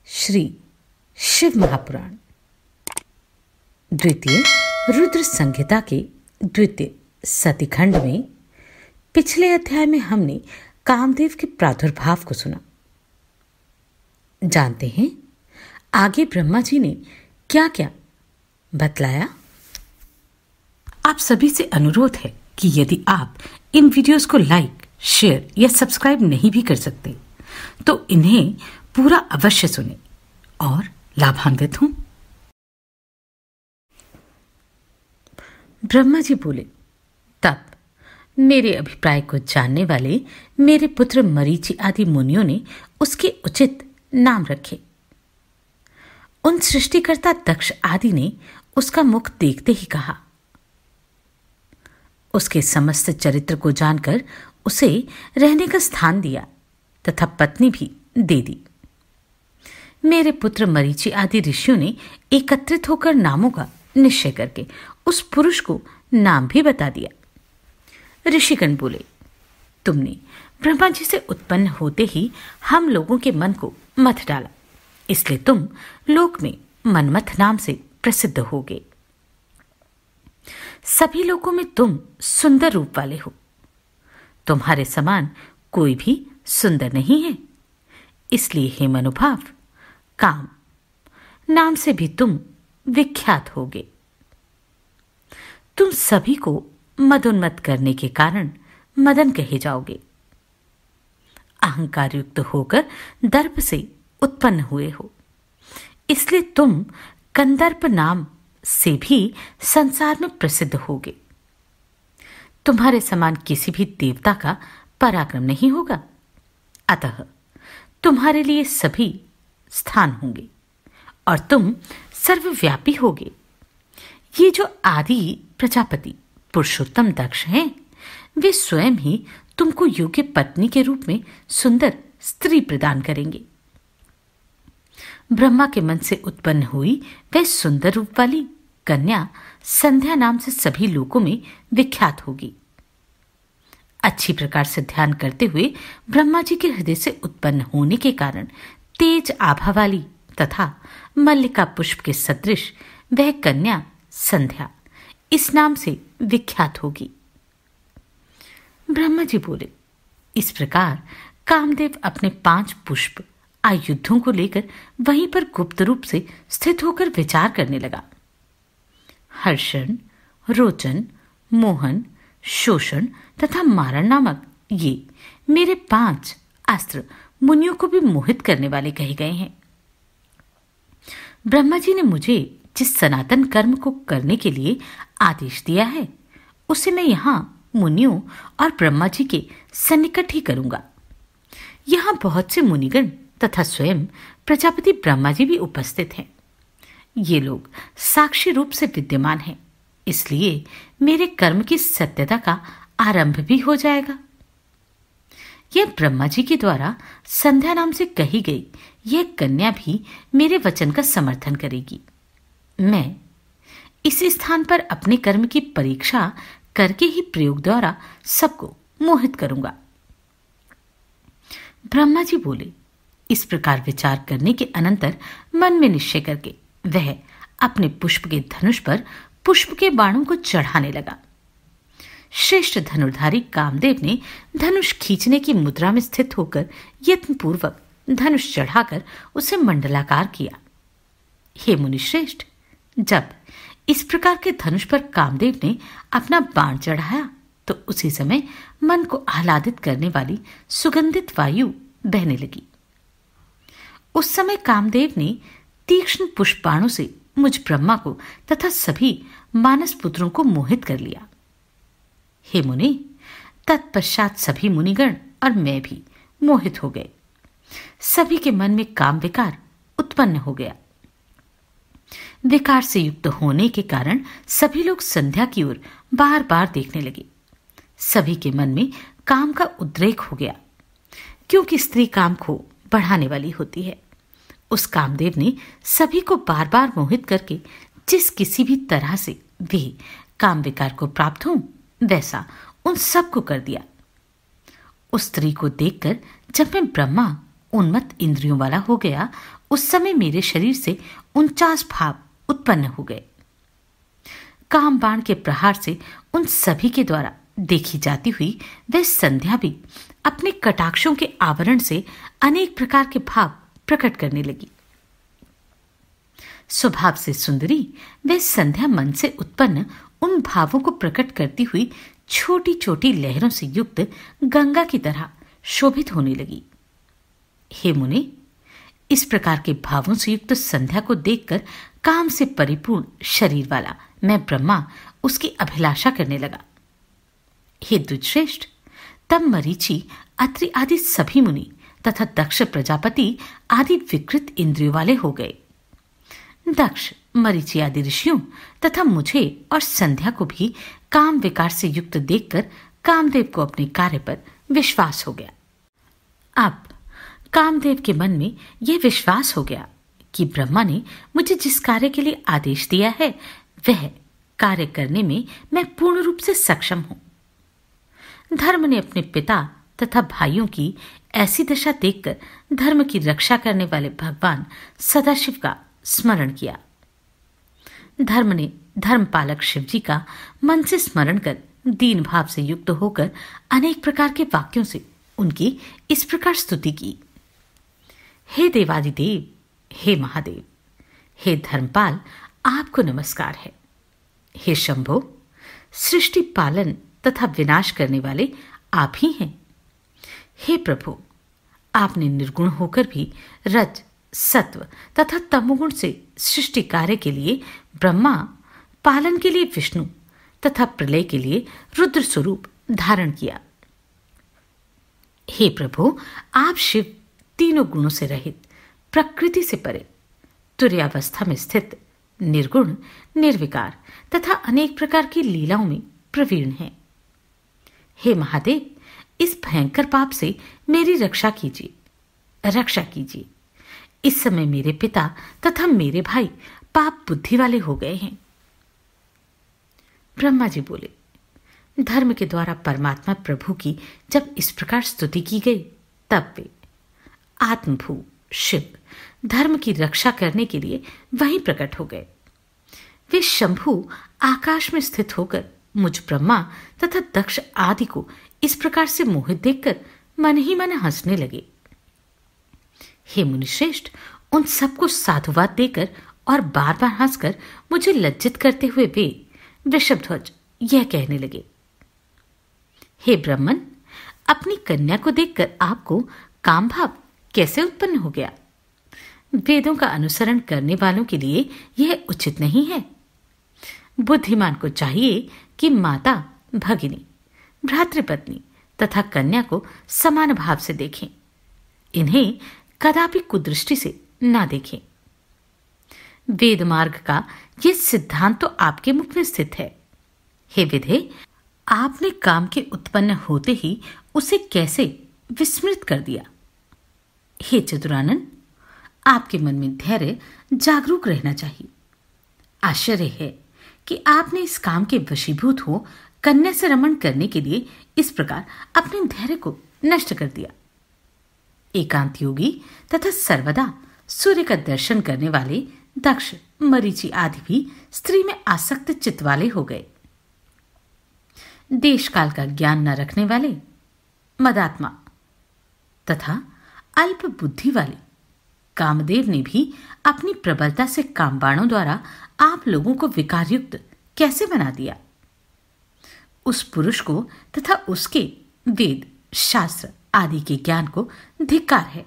श्री शिव महापुराण द्वितीय रुद्र संहिता के द्वितीय सतीखंड में पिछले अध्याय में हमने कामदेव के प्रादुर्भाव को सुना। जानते हैं आगे ब्रह्मा जी ने क्या क्या बतलाया। आप सभी से अनुरोध है कि यदि आप इन वीडियोस को लाइक, शेयर या सब्सक्राइब नहीं भी कर सकते तो इन्हें पूरा अवश्य सुने और लाभान्वित हों। ब्रह्मा जी बोले, तब मेरे अभिप्राय को जानने वाले मेरे पुत्र मरीचि आदि मुनियों ने उसके उचित नाम रखे। उन सृष्टिकर्ता दक्ष आदि ने उसका मुख देखते ही कहा। उसके समस्त चरित्र को जानकर उसे रहने का स्थान दिया तथा पत्नी भी दे दी। मेरे पुत्र मरीचि आदि ऋषियों ने एकत्रित होकर नामों का निश्चय करके उस पुरुष को नाम भी बता दिया। ऋषिगण बोले, तुमने ब्रह्मा जी से उत्पन्न होते ही हम लोगों के मन को मथ डाला, इसलिए तुम लोक में मनमथ नाम से प्रसिद्ध होगे। सभी लोगों में तुम सुंदर रूप वाले हो। तुम्हारे समान कोई भी सुंदर नहीं है, इसलिए हे मनुभाव, काम नाम से भी तुम विख्यात होगे। तुम सभी को मदोन्मत्त करने के कारण मदन कहे जाओगे। अहंकार युक्त होकर दर्प से उत्पन्न हुए हो, इसलिए तुम कंदर्प नाम से भी संसार में प्रसिद्ध होगे। तुम्हारे समान किसी भी देवता का पराक्रम नहीं होगा, अतः तुम्हारे लिए सभी स्थान होंगे और तुम सर्वव्यापी होगे। ये जो आदि प्रजापति पुरुषोत्तम दक्ष हैं, वे स्वयं ही तुमको योग्य पत्नी के रूप में सुंदर स्त्री प्रदान करेंगे। ब्रह्मा के मन से उत्पन्न हुई वह सुंदर रूप वाली कन्या संध्या नाम से सभी लोगों में विख्यात होगी। अच्छी प्रकार से ध्यान करते हुए ब्रह्मा जी के हृदय से उत्पन्न होने के कारण तेज आभा वाली तथा मल्लिका पुष्प के सदृश वह कन्या संध्या इस नाम से विख्यात होगी। ब्रह्मा जी बोले, इस प्रकार कामदेव अपने 5 पुष्प आयुधों को लेकर वहीं पर गुप्त रूप से स्थित होकर विचार करने लगा। हर्षण, रोचन, मोहन, शोषण तथा मारण नामक ये मेरे 5 अस्त्र मुनियों को भी मोहित करने वाले कहे गए हैं। ब्रह्मा जी ने मुझे जिस सनातन कर्म को करने के लिए आदेश दिया है, उसे मैं यहां मुनियों और ब्रह्मा जी के सन्निकट ही करूंगा। यहां बहुत से मुनिगण तथा स्वयं प्रजापति ब्रह्मा जी भी उपस्थित हैं। ये लोग साक्षी रूप से विद्यमान हैं, इसलिए मेरे कर्म की सत्यता का आरंभ भी हो जाएगा। यह ब्रह्मा जी के द्वारा संध्या नाम से कही गई यह कन्या भी मेरे वचन का समर्थन करेगी। मैं इस स्थान पर अपने कर्म की परीक्षा करके ही प्रयोग द्वारा सबको मोहित करूंगा। ब्रह्मा जी बोले, इस प्रकार विचार करने के अनंतर मन में निश्चय करके वह अपने पुष्प के धनुष पर पुष्प के बाणों को चढ़ाने लगा। श्रेष्ठ धनुर्धारी कामदेव ने धनुष खींचने की मुद्रा में स्थित होकर यत्नपूर्वक धनुष चढ़ाकर उसे मंडलाकार किया। हे मुनिश्रेष्ठ, जब इस प्रकार के धनुष पर कामदेव ने अपना बाण चढ़ाया तो उसी समय मन को आह्लादित करने वाली सुगंधित वायु बहने लगी। उस समय कामदेव ने तीक्ष्ण पुष्पाणों से मुझ ब्रह्मा को तथा सभी मानस पुत्रों को मोहित कर लिया। हे मुनि, तत्पश्चात सभी मुनिगण और मैं भी मोहित हो गए। सभी के मन में काम विकार उत्पन्न हो गया। विकार से युक्त होने के कारण सभी लोग संध्या की ओर बार बार देखने लगे। सभी के मन में काम का उद्रेक हो गया, क्योंकि स्त्री काम को बढ़ाने वाली होती है। उस कामदेव ने सभी को बार बार मोहित करके जिस किसी भी तरह से वे काम विकार को प्राप्त हो वैसा उन सबको कर दिया। उस स्त्री को देखकर जब मैं ब्रह्मा उन्मत्त इंद्रियों वाला हो गया, उस समय मेरे शरीर से 49 भाव उत्पन्न हो गए। काम बाण के प्रहार से उन सभी के द्वारा देखी जाती हुई वह संध्या भी अपने कटाक्षों के आवरण से अनेक प्रकार के भाव प्रकट करने लगी। स्वभाव से सुंदरी वह संध्या मन से उत्पन्न उन भावों को प्रकट करती हुई छोटी छोटी लहरों से युक्त गंगा की तरह शोभित होने लगी। हे मुने, इस प्रकार के भावों से युक्त संध्या को देखकर काम से परिपूर्ण शरीर वाला मैं ब्रह्मा उसकी अभिलाषा करने लगा। हे द्विजश्रेष्ठ, तब मरीचि, अत्रि आदि सभी मुनि तथा दक्ष प्रजापति आदि विकृत इंद्रियों वाले हो गए। दक्ष, मरीचि आदि ऋषियों तथा मुझे और संध्या को भी काम विकार से युक्त देखकर कामदेव को अपने कार्य पर विश्वास हो गया। अब कामदेव के मन में यह विश्वास हो गया कि ब्रह्मा ने मुझे जिस कार्य के लिए आदेश दिया है वह कार्य करने में मैं पूर्ण रूप से सक्षम हूं। धर्म ने अपने पिता तथा भाइयों की ऐसी दशा देखकर धर्म की रक्षा करने वाले भगवान सदाशिव का स्मरण किया। धर्म ने धर्मपालक शिव जी का मन से स्मरण कर दीन भाव से युक्त होकर अनेक प्रकार के वाक्यों से उनकी इस प्रकार स्तुति की। हे देवादिदेव, हे महादेव, हे धर्मपाल, आपको नमस्कार है। हे शंभो, सृष्टि पालन तथा विनाश करने वाले आप ही हैं। हे प्रभु, आपने निर्गुण होकर भी रज, सत्व तथा तमोगुण से सृष्टि कार्य के लिए ब्रह्मा, पालन के लिए विष्णु तथा प्रलय के लिए रुद्र स्वरूप धारण किया। हे प्रभु, आप शिव तीनों गुणों से रहित, प्रकृति से परे, तुर्यावस्था में स्थित, निर्गुण, निर्विकार तथा अनेक प्रकार की लीलाओं में प्रवीण हैं। हे महादेव, इस भयंकर पाप से मेरी रक्षा कीजिए, रक्षा कीजिए। इस समय मेरे पिता तथा मेरे भाई पाप बुद्धि वाले हो गए हैं। ब्रह्मा जी बोले, धर्म के द्वारा परमात्मा प्रभु की जब इस प्रकार स्तुति की गई तब वे आत्मभू शिव धर्म की रक्षा करने के लिए वहीं प्रकट हो गए। वे शंभु आकाश में स्थित होकर मुझ ब्रह्मा तथा दक्ष आदि को इस प्रकार से मोहित देखकर मन ही मन हंसने लगे। हे मुनिश्रेष्ठ, उन सबको साधुवाद देकर और बार बार हंसकर मुझे लज्जित करते हुए वे वृषभध्वज यह कहने लगे, हे ब्राह्मण, अपनी कन्या को देखकर आपको काम भाव कैसे उत्पन्न हो गया? वेदों का अनुसरण करने वालों के लिए यह उचित नहीं है। बुद्धिमान को चाहिए कि माता, भगिनी, भ्रातृपत्नी तथा कन्या को समान भाव से देखें, इन्हें कदापि कुदृष्टि से ना देखें। वेद मार्ग का यह सिद्धांत तो आपके मुख में स्थित है। हे विधे, आपने काम के उत्पन्न होते ही उसे कैसे विस्मृत कर दिया? हे चतुरानन, आपके मन में धैर्य जागरूक रहना चाहिए। आश्चर्य है कि आपने इस काम के वशीभूत हो कन्या से रमण करने के लिए इस प्रकार अपने धैर्य को नष्ट कर दिया। एकांत योगी तथा सर्वदा सूर्य का दर्शन करने वाले दक्ष, मरीचि आदि भी स्त्री में आसक्त चित्त वाले हो गए। देश काल का ज्ञान न रखने वाले, मदात्मा तथा अल्प बुद्धि वाले कामदेव ने भी अपनी प्रबलता से कामबाणों द्वारा आप लोगों को विकारयुक्त कैसे बना दिया? उस पुरुष को तथा उसके वेद, शास्त्र आदि के ज्ञान को धिक्कार है,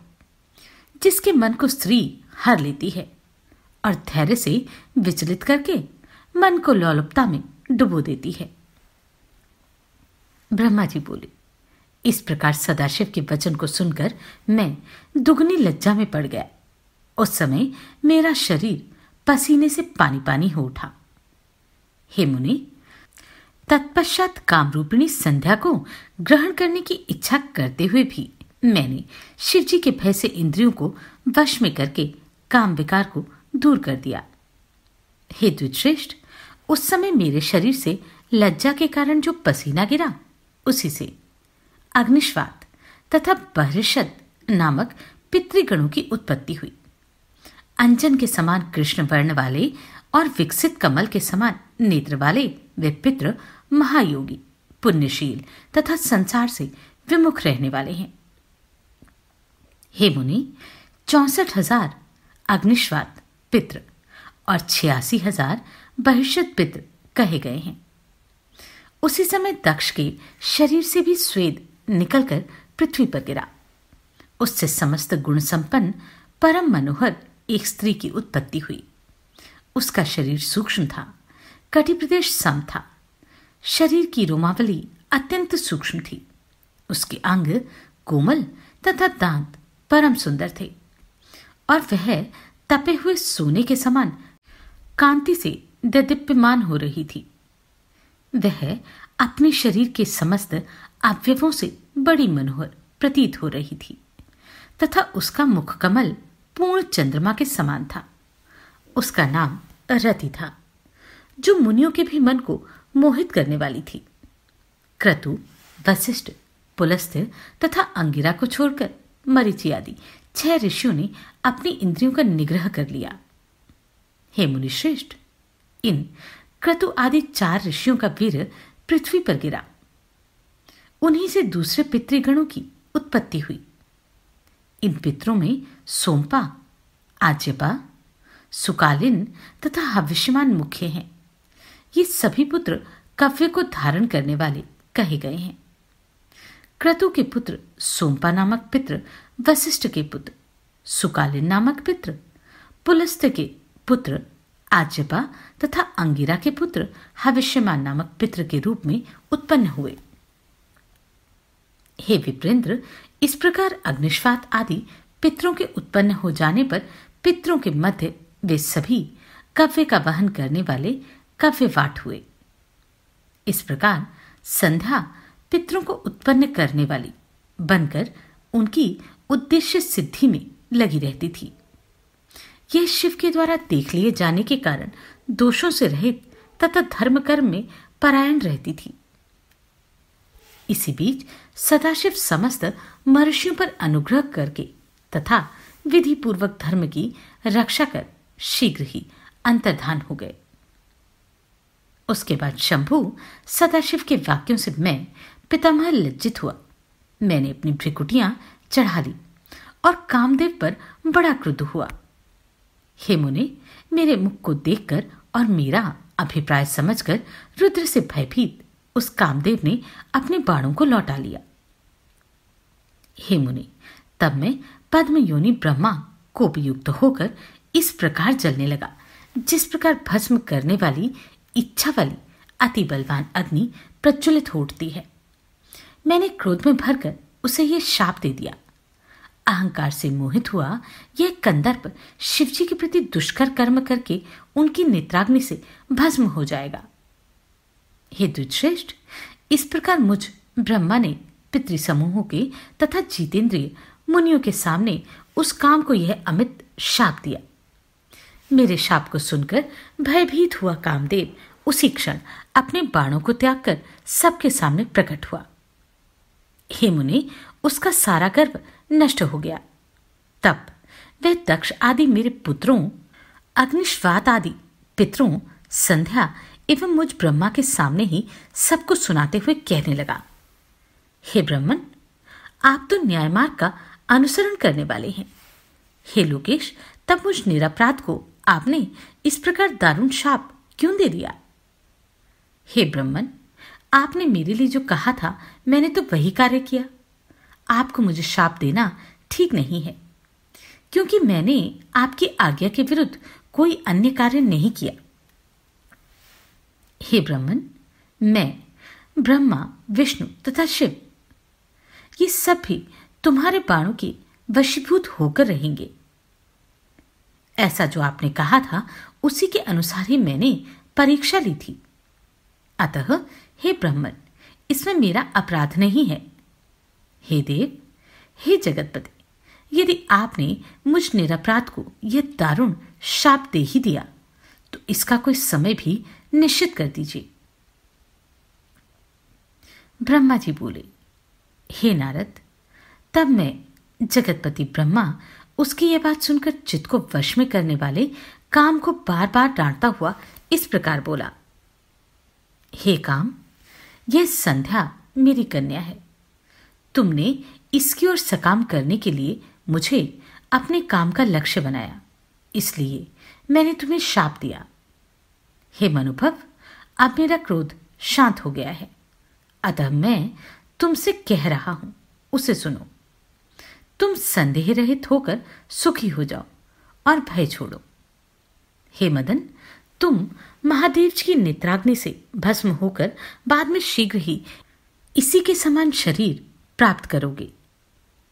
जिसके मन को स्त्री हर लेती है और धैर्य से विचलित करके मन को लोलुपता में डुबो देती है। ब्रह्मा जी बोले, इस प्रकार सदाशिव के वचन को सुनकर मैं दुगनी लज्जा में पड़ गया। उस समय मेरा शरीर पसीने से पानी पानी हो उठा। हे मुनि, तत्पश्चात कामरूपिणी संध्या को ग्रहण करने की इच्छा करते हुए भी मैंने शिवजी के भय से इंद्रियों को वश में करके काम विकार को दूर कर दिया। हे द्विजश्रेष्ठ, उस समय मेरे शरीर से लज्जा के कारण जो पसीना गिरा, उसी से अग्निश्वात तथा बहिर्षद नामक पितृगणों की उत्पत्ति हुई। अंजन के समान कृष्ण वर्ण वाले और विकसित कमल के समान नेत्र वाले वे पितृ महायोगी, पुण्यशील तथा संसार से विमुख रहने वाले हैं। हे मुनि, 64,000 अग्निश्वात पितृ और 86,000 बहिष्यत पितृ कहे गए हैं। उसी समय दक्ष के शरीर से भी स्वेद निकलकर पृथ्वी पर गिरा। उससे समस्त गुण संपन्न परम मनोहर एक स्त्री की उत्पत्ति हुई। उसका शरीर सूक्ष्म था, कटि प्रदेश सम था, शरीर की रोमावली अत्यंत सूक्ष्म थी। उसके अंग कोमल तथा दांत परम सुंदर थे और वह तपे हुए सोने के समान कांति से दीप्यमान हो रही थी। वह अपने शरीर के समस्त अवयवों से बड़ी मनोहर प्रतीत हो रही थी तथा उसका मुख कमल पूर्ण चंद्रमा के समान था। उसका नाम रति था, जो मुनियों के भी मन को मोहित करने वाली थी। क्रतु, वशिष्ठ, पुलस्त्य तथा अंगिरा को छोड़कर मरीचि आदि 6 ऋषियों ने अपनी इंद्रियों का निग्रह कर लिया। हे मुनि श्रेष्ठ, इन क्रतु आदि 4 ऋषियों का वीर पृथ्वी पर गिरा। उन्हीं से दूसरे पितृगणों की उत्पत्ति हुई। इन पितरों में सोमपा, आज्यपा, सुकालिन तथा हविष्यमान मुख्य हैं। ये सभी पुत्र कव्य को धारण करने वाले कहे गए हैं। क्रतु के पुत्र सोमपा नामक पितृ वशिष्ठ के पुत्र, सुकालिन नामक पितृ पुलस्त्य के पुत्र आज्यपा तथा अंगिरा के पुत्र हविष्यमान नामक पितृ के रूप में उत्पन्न हुए। हे विप्रेंद्र, इस प्रकार अग्निश्वात आदि पितरों के उत्पन्न हो जाने पर पितरों के मध्य वे सभी कव्य का वहन करने वाले कव्यवाट हुए। इस प्रकार संध्या पितरों को उत्पन्न करने वाली बनकर उनकी उद्देश्य सिद्धि में लगी रहती थी। यह शिव के द्वारा देख लिए जाने के कारण दोषों से रहित तथा धर्म कर्म में परायण रहती थी। इसी बीच सदाशिव समस्त महर्षियों पर अनुग्रह करके तथा विधि पूर्वक धर्म की रक्षा कर शीघ्र ही अंतर्धान हो गए। उसके बाद शंभु सदाशिव के वाक्यों से मैं पितामह लज्जित हुआ। मैंने अपनी भ्रिकुटियां चढ़ा ली और कामदेव पर बड़ा क्रुद्ध हुआ। हे मुने, मेरे मुख को देखकर और मेरा अभिप्राय समझकर रुद्र से भयभीत उस कामदेव ने अपने बाणों को लौटा लिया। हे मुने, तब मैं पद्म योनि ब्रह्मा कोपयुक्त होकर इस प्रकार जलने लगा, जिस प्रकार भस्म करने वाली इच्छा वाली अति बलवान अग्नि प्रज्वलित हो उठती है। मैंने क्रोध में भरकर उसे यह शाप दे दिया। अहंकार से मोहित हुआ यह कंदर्प शिवजी के प्रति दुष्कर कर्म करके उनकी नेत्राग्नि से भस्म हो जाएगा। हे द्विजश्रेष्ठ, इस प्रकार मुझ ब्रह्मा ने पितृसमूहों के तथा जीतेंद्रिय मुनियों के सामने उस काम को यह अमित शाप दिया। मेरे शाप को सुनकर भयभीत हुआ कामदेव उसी क्षण अपने बाणों को त्याग कर सबके सामने प्रकट हुआ। हे मुने, उसका सारा गर्व नष्ट हो गया। तब वह दक्ष आदि मेरे पुत्रों, अग्निश्वात आदि पितरों, संध्या एवं मुझ ब्रह्मा के सामने ही सबको सुनाते हुए कहने लगा, हे ब्रह्मन, आप तो न्याय मार्ग का अनुसरण करने वाले हैं। हे लोकेश, तब मुझ निरपराध को आपने इस प्रकार दारुण शाप क्यों दे दिया? हे ब्रह्मन, आपने मेरे लिए जो कहा था मैंने तो वही कार्य किया। आपको मुझे शाप देना ठीक नहीं है, क्योंकि मैंने आपकी आज्ञा के विरुद्ध कोई अन्य कार्य नहीं किया। हे ब्रह्मन, मैं, ब्रह्मा, विष्णु तथा शिव ये सब भी तुम्हारे बाणों के वशीभूत होकर रहेंगे। ऐसा जो आपने कहा था उसी के अनुसार ही मैंने परीक्षा ली थी। अतः हे ब्रह्मन, इसमें मेरा अपराध नहीं है। हे देव, हे जगतपति, यदि आपने मुझ निरपराध को यह दारुण शाप दे ही दिया तो इसका कोई समय भी निश्चित कर दीजिए। ब्रह्मा जी बोले, हे नारद, तब मैं जगतपति ब्रह्मा उसकी यह बात सुनकर चित्त को वश में करने वाले काम को बार बार डांटता हुआ इस प्रकार बोला, हे काम, यह संध्या मेरी कन्या है। तुमने इसकी ओर सकाम करने के लिए मुझे अपने काम का लक्ष्य बनाया, इसलिए मैंने तुम्हें शाप दिया। हे मनुभव, अब मेरा क्रोध शांत हो गया है, अतः मैं तुमसे कह रहा हूं, उसे सुनो। तुम संदेह रहित होकर सुखी हो जाओ और भय छोड़ो। हे मदन, तुम महादेव जी की नेत्राग्नि से भस्म होकर बाद में शीघ्र ही इसी के समान शरीर प्राप्त करोगे।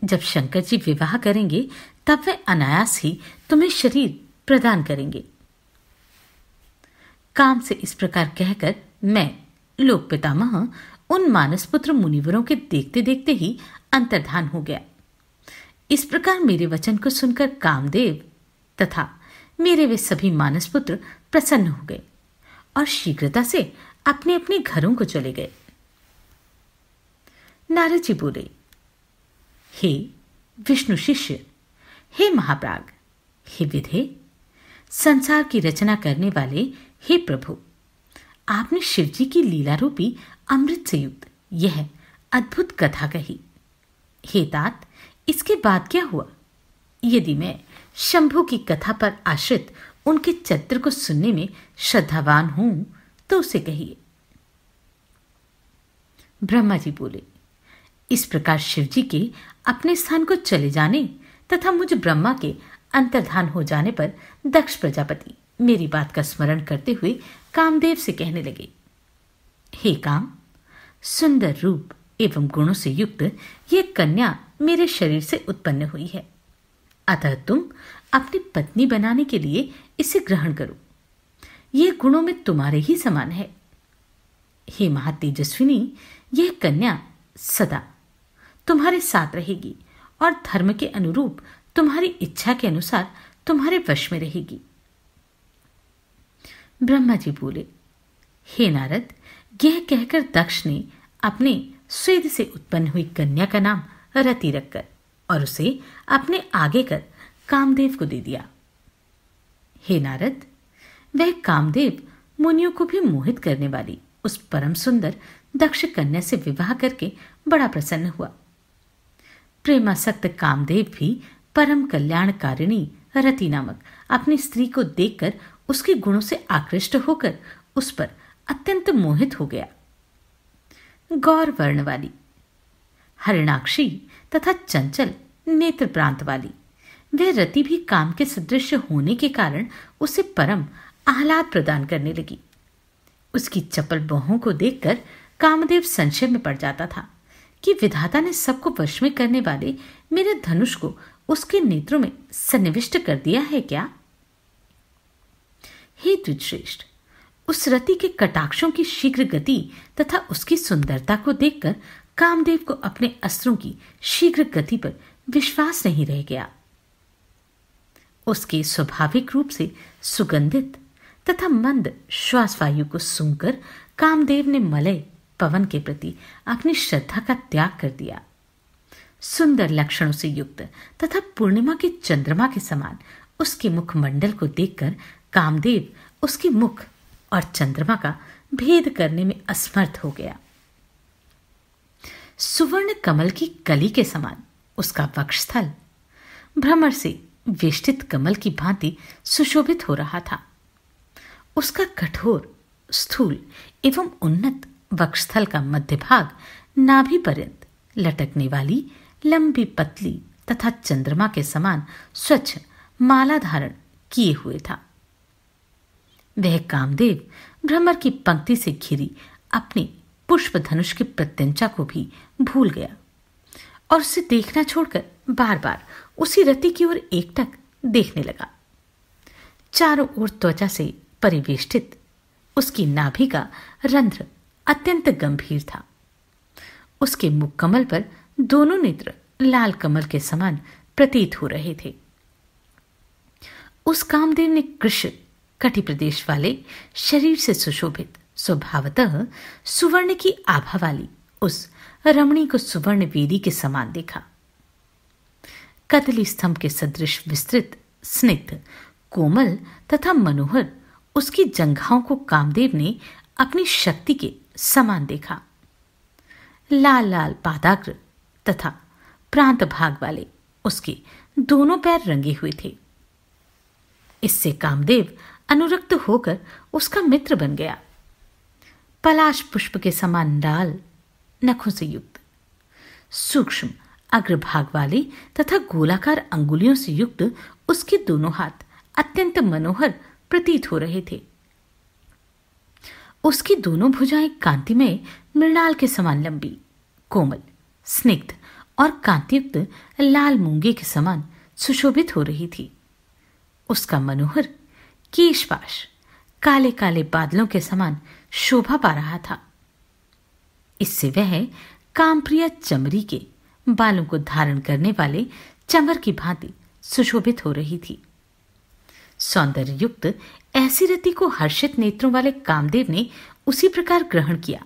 जब शंकर जी विवाह करेंगे तब वे अनायास ही तुम्हें शरीर प्रदान करेंगे। काम से इस प्रकार कहकर मैं लोक पितामह उन मानसपुत्र मुनिवरों के देखते देखते ही अंतर्धान हो गया। इस प्रकार मेरे वचन को सुनकर कामदेव तथा मेरे वे सभी मानसपुत्र प्रसन्न हो गए और शीघ्रता से अपने अपने घरों को चले गए। नारद जी बोले, हे विष्णु शिष्य, हे महाप्राग, हे विधे, संसार की रचना करने वाले हे प्रभु, आपने शिवजी की लीला रूपी अमृत से युक्त यह अद्भुत कथा कही। हे तात, इसके बाद क्या हुआ? यदि मैं शंभु की कथा पर आश्रित उनके चरित्र को सुनने में श्रद्धावान हूं तो उसे कहिए। ब्रह्मा जी बोले, इस प्रकार शिवजी के अपने स्थान को चले जाने तथा मुझ ब्रह्मा के अंतर्धान हो जाने पर दक्ष प्रजापति मेरी बात का स्मरण करते हुए कामदेव से कहने लगे, हे काम, सुंदर रूप एवं गुणों से युक्त ये कन्या मेरे शरीर से उत्पन्न हुई है, अतः तुम अपनी पत्नी बनाने के लिए इसे ग्रहण करो। ये गुणों में तुम्हारे ही समान है। हे महातेजस्विनी, यह कन्या सदा तुम्हारे साथ रहेगी और धर्म के अनुरूप तुम्हारी इच्छा के अनुसार तुम्हारे वश में रहेगी। ब्रह्मा जी बोले, हे नारद, यह कहकर दक्ष ने अपने स्वेद से उत्पन्न हुई कन्या का नाम रति रखकर और उसे अपने आगे कर कामदेव को दे दिया। हे नारद, वह कामदेव मुनियों को भी मोहित करने वाली उस परम सुंदर दक्ष कन्या से विवाह करके बड़ा प्रसन्न हुआ। प्रेमासक्त कामदेव भी परम कल्याणकारिणी रति नामक अपनी स्त्री को देखकर उसके गुणों से आकृष्ट होकर उस पर अत्यंत मोहित हो गया। गौर वर्ण वाली, हरिणाक्षी तथा चंचल नेत्र प्रांत वाली वह रति भी काम के सदृश होने के कारण उसे परम आह्लाद प्रदान करने लगी। उसकी चपल बाहों को देखकर कामदेव संशय में पड़ जाता था कि विधाता ने सबको वश में करने वाले मेरे धनुष को उसके नेत्रों में सन्निविष्ट कर दिया है क्या? हे द्विजश्रेष्ठ, उस रति के कटाक्षों की शीघ्र गति तथा उसकी सुंदरता को देखकर कामदेव को अपने अस्त्रों की शीघ्र गति पर विश्वास नहीं रह गया। उसके स्वाभाविक रूप से सुगंधित तथा मंद श्वास वायु को सूंघकर कामदेव ने मलय पवन के प्रति अपनी श्रद्धा का त्याग कर दिया। सुंदर लक्षणों से युक्त तथा पूर्णिमा के चंद्रमा के समान उसके मुखमंडल को देखकर कामदेव उसके मुख और चंद्रमा का भेद करने में असमर्थ हो गया। सुवर्ण कमल की कली के समान उसका वक्षस्थल भ्रमर से वेष्टित कमल की भांति सुशोभित हो रहा था। उसका कठोर, स्थूल एवं उन्नत वक्षस्थल का मध्य भाग नाभि पर्यंत लटकने वाली लंबी पतली तथा चंद्रमा के समान स्वच्छ माला धारण किए हुए था। वह कामदेव भ्रमर की पंक्ति से घिरी अपनी पुष्प धनुष की प्रत्यंचा को भी भूल गया और उसे देखना छोड़कर बार बार उसी रति की ओर एकटक देखने लगा। चारों ओर त्वचा से परिवेष्टित उसकी नाभि का रंध्र अत्यंत गंभीर था। उसके मुख कमल पर दोनों नेत्र लाल कमल के समान प्रतीत हो रहे थे। उस कामदेव ने कृष्ण कटि प्रदेश वाले शरीर से सुशोभित स्वभावतः सुवर्ण की आभा वाली उस रमणी को सुवर्ण वेदी के समान देखा। कदली स्तंभ के सदृश विस्तृत, स्निग्ध, कोमल तथा मनोहर उसकी जंघाओं को कामदेव ने अपनी शक्ति के समान देखा। लाल लाल पादाग्र तथा प्रांत भाग वाले उसके दोनों पैर रंगे हुए थे। इससे कामदेव अनुरक्त होकर उसका मित्र बन गया। पलाश पुष्प के समान लाल नखों से युक्त, सूक्ष्म अग्रभाग वाले तथा गोलाकार अंगुलियों से युक्त उसके दोनों हाथ अत्यंत मनोहर प्रतीत हो रहे थे। उसकी दोनों भुजाएं कांतिमय मृणाल के समान लंबी, कोमल, स्निग्ध और कांतियुक्त लाल मूंगे के समान सुशोभित हो रही थी। उसका मनोहर केशपाश काले काले बादलों के समान शोभा पा रहा था। इससे वह कामप्रिया चमरी के बालों को धारण करने वाले चंवर की भांति सुशोभित हो रही थी। सौंदर्य युक्त ऐसी रति को हर्षित नेत्रों वाले कामदेव ने उसी प्रकार ग्रहण किया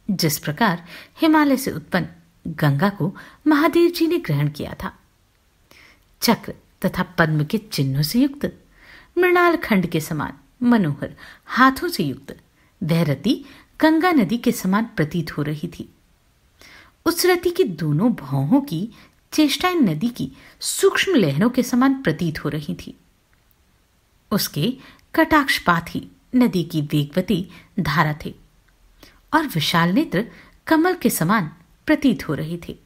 जिस प्रकार हिमालय से उत्पन्न गंगा को महादेव जी ने ग्रहण किया था। चक्र तथा पद्म के चिन्हों से युक्त, मृणाल खंड के समान मनोहर हाथों से युक्त वह रति गंगा नदी के समान प्रतीत हो रही थी। उस रति की दोनों भौहों की चेष्टाएं नदी की सूक्ष्म लहरों के समान प्रतीत हो रही थी। उसके कटाक्षपात ही नदी की वेगवती धारा थे और विशाल नेत्र कमल के समान प्रतीत हो रहे थे।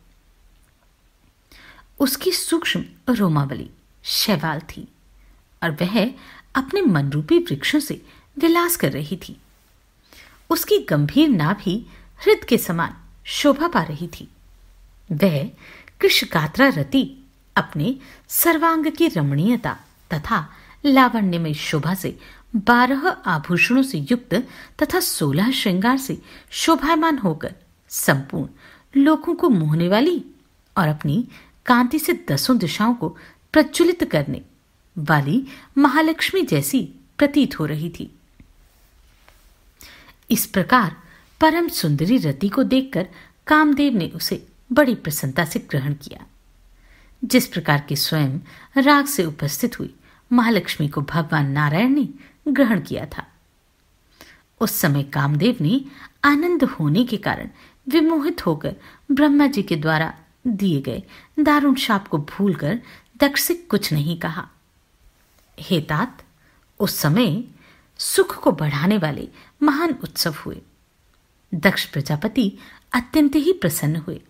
उसकी सूक्ष्म रोमावली शैवाल थी और वह अपने मनरूपी वृक्षों से विलास कर रही थी। उसकी गंभीर नाभि हृद के समान शोभा पा रही थी। वह कृशगात्रा रति अपने सर्वांग की रमणीयता तथा लावण्यमय शोभा से 12 आभूषणों से युक्त तथा 16 श्रृंगार से शोभायमान होकर संपूर्ण लोगों को मोहने वाली और अपनी कांति से 10 दिशाओं को प्रज्वलित करने वाली महालक्ष्मी जैसी प्रतीत हो रही थी। इस प्रकार परम सुंदरी रति को देखकर कामदेव ने उसे बड़ी प्रसन्नता से ग्रहण किया। जिस प्रकार के स्वयं राग से उपस्थित हुई महालक्ष्मी को भगवान नारायण ने ग्रहण किया था। उस समय कामदेव ने आनंद होने के कारण विमोहित होकर ब्रह्मा जी के द्वारा दिए गए दारुण शाप को भूलकर दक्ष से कुछ नहीं कहा। हे तात, उस समय सुख को बढ़ाने वाले महान उत्सव हुए। दक्ष प्रजापति अत्यंत ही प्रसन्न हुए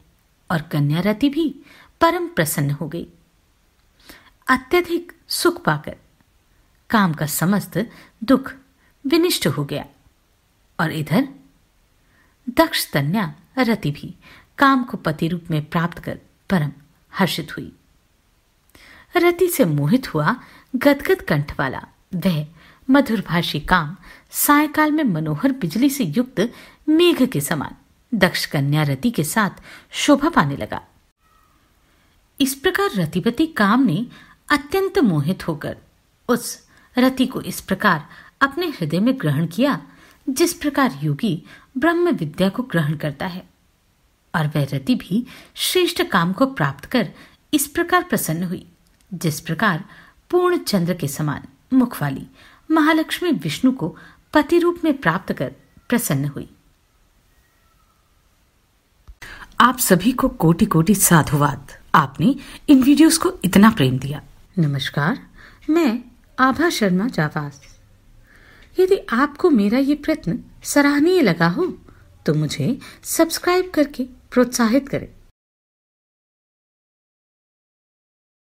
और कन्या रति भी परम प्रसन्न हो गई। अत्यधिक सुख पाकर काम का समस्त दुख विनिष्ट हो गया और इधर दक्ष कन्या रति भी काम को पति रूप में प्राप्त कर परम हर्षित हुई। रति से मोहित हुआ गदगद कंठ वाला वह मधुरभाषी काम सायकाल में मनोहर बिजली से युक्त मेघ के समान दक्ष कन्या रति के साथ शोभा पाने लगा। इस प्रकार रतिपति काम ने अत्यंत मोहित होकर उस रति को इस प्रकार अपने हृदय में ग्रहण किया जिस प्रकार योगी ब्रह्म विद्या को ग्रहण करता है, और वह रति भी श्रेष्ठ काम को प्राप्त कर इस प्रकार प्रसन्न हुई जिस प्रकार पूर्ण चंद्र के समान मुख वाली महालक्ष्मी विष्णु को पति रूप में प्राप्त कर प्रसन्न हुई। आप सभी को कोटि कोटि साधुवाद। आपने इन वीडियोस को इतना प्रेम दिया। नमस्कार, मैं आभा शर्मा जावास। यदि आपको मेरा ये प्रयत्न सराहनीय लगा हो तो मुझे सब्सक्राइब करके प्रोत्साहित करें।